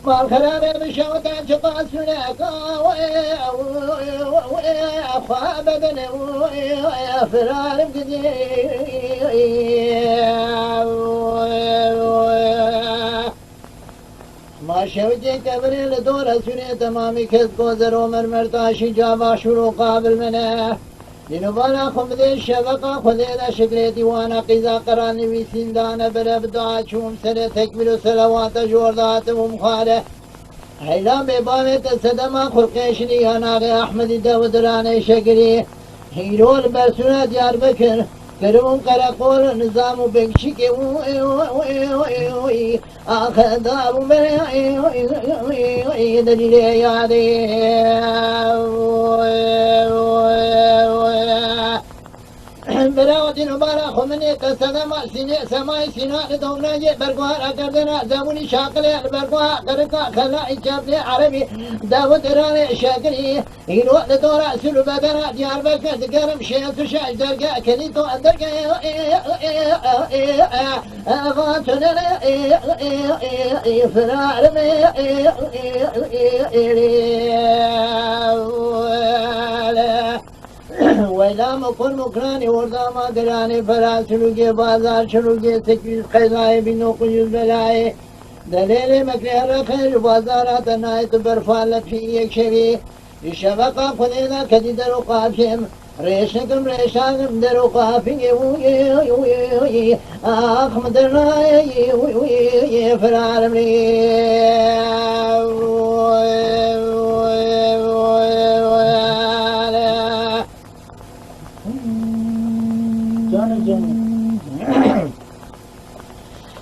والخرابي بشوكة شقاس هناك وأخواب بدن فرار ما شوجي كبري لدورة سنة تمامي كذ كوزر ومرمرتاشي جابا شروع قابل منه لنبانا خمدي الشبقة خذينا شكريتي وانا قيزا قراني في سندانا بربدعا شوم سنة تكمل سلوات جوردات ومخالة حيلا ببامي تسدما خلقيشني هناغي أحمد داود راني شكري هيرو البرسونة ديار بكر كرم قرقول نظام بكشك آخر دابو بني دليل يادي براوتي نبارا خمني قصدا ما سيني سماي سينا لدونا جي برقوها أكردنا زموني شاقلي برقوها قرقا خلا إجابني عربي داود راني شاكري إيرو لدورا سلو بدنا ديار بكر دقرم شيس شاش درقا كنيتو أندرقا أغاتنا فرار وإلا مكن مكراني وردا ما دراني فرا سلوكي بازار شلوكي سكيز قيضاي بنو قيوز بلاي دليل مكره رخير بازارات نايت برفال في يكشري الشبقة خذينا كدي درو قافهم ريشنكم ريشانكم درو قافهم آخ مدرنا فرار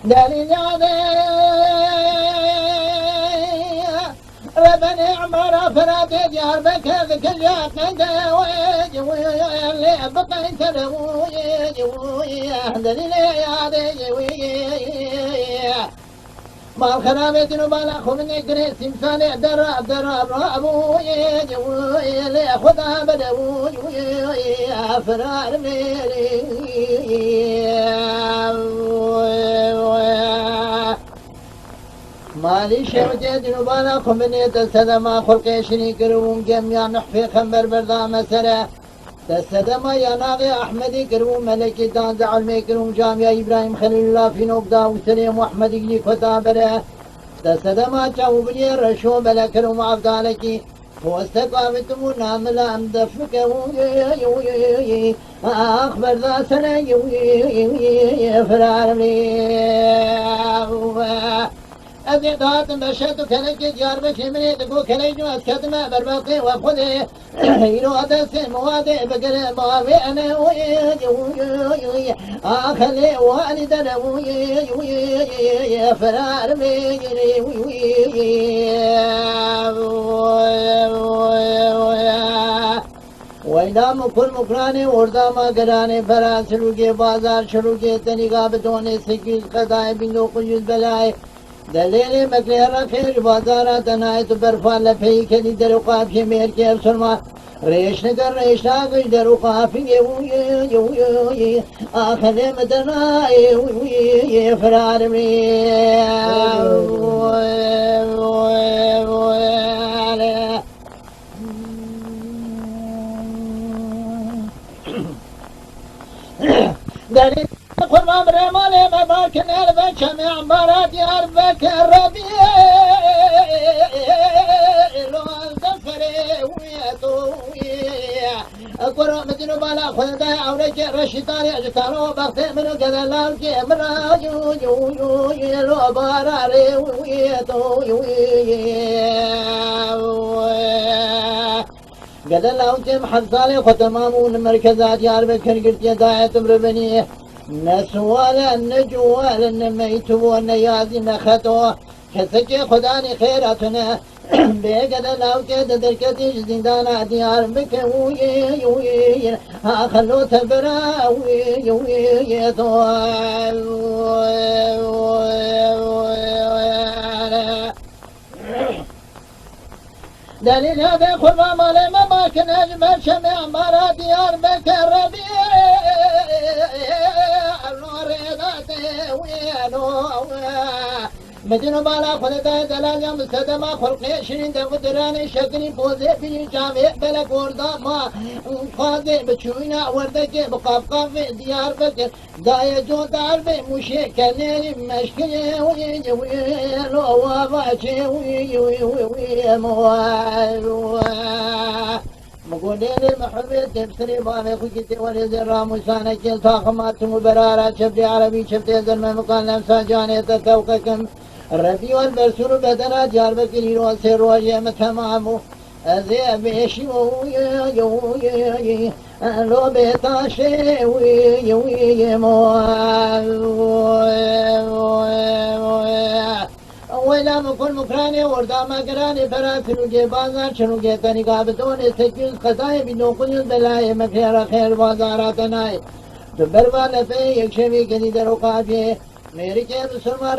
داري جادي ربنا عمر فراد ديار بكر كل يقند اللي بقى داري ما الخرابة نبالا خمني قريس إنساني دراب رابو اللي خدا بدو فرار ميري مالي شوجد نبالا خمني تسدما خلقي شني كروم جميع نحفي خمر بردا مسرة تسدما يا ناغي أحمدي كروم ملكي دانز علمي كروم جامع إبراهيم خليل الله في نقدا وسليم وأحمد إجلي كتابره تسدما شاو بني رشو بلا كروم عبدالكي واستقامتم نعمل أمدفك أخبر ذا سنة فرار أزيدات مشهد كلك جار بشمري تقو كلي جو أسكتما بربقي وخذي يلو أدس موادي بقر ماوي أنا أخلي والدنا فرار ميري وإذا مكن مكراني وردا ما قراني فرا سلوكي بازار شلوكي تنقى بدوني سكيز قضاء بندو قيوز بلاي دليل مكلير خير بازارات نايت برفان لفي كدي درو قافي مير كيف سلما ريش نقر ريش ناقش درو قافي آخذ مدنا فرار دليل قربان برمالي مباركن البكم عمبارات يا بكر ربيع لو الزفري ويتويا قرب مدينة بالا خذ عورك رشيطاني اجتارو بختي منو كذا لالكي مرا يو لو باراري ويتويا قد اللهم حصالي ختمامون مركزات يا بكر قلت يا داعي تمربني نسوال النجوال النميت والنيازي نختو كسكي خداني خيراتنا بيقد لو كده دركتي زندانا ديار بكوي خلو تبرا وي طوال دليل هذا خرما مالي ما كان أجمل شمع مرا ديار بكر ربيع النور ذاته وينو مدن بالا خلدا دلالة مستدما خلقي شرين دقدران شكري بوزي في جامع بلا قردا ما قاضي بچوينا وردك بقافقاف ديار بكر دايا جو دار بمشي كنير مشكلي وي وي لو واباتي وي وي وي موالو مقولين المحبة تبصري بامي خجتي ولد الراموسانة كل طاقمات مبرارات شفتي عربي شفتي زلمة مقال نفسا جاني تتوقكم الربي والبرسول بدنا جار بكري وسر وجه تمامه أذي بيشي وي لو بيتاشي وي ولا مكل مكراني وردا مكراني فراتلو جي بازار شنو جيتني قابتون استجوز قضايا بنوقل بلاي مكير خير بازاراتناي دبر وانا في يكشمي كني درو قابيه मेरी के मुसलमान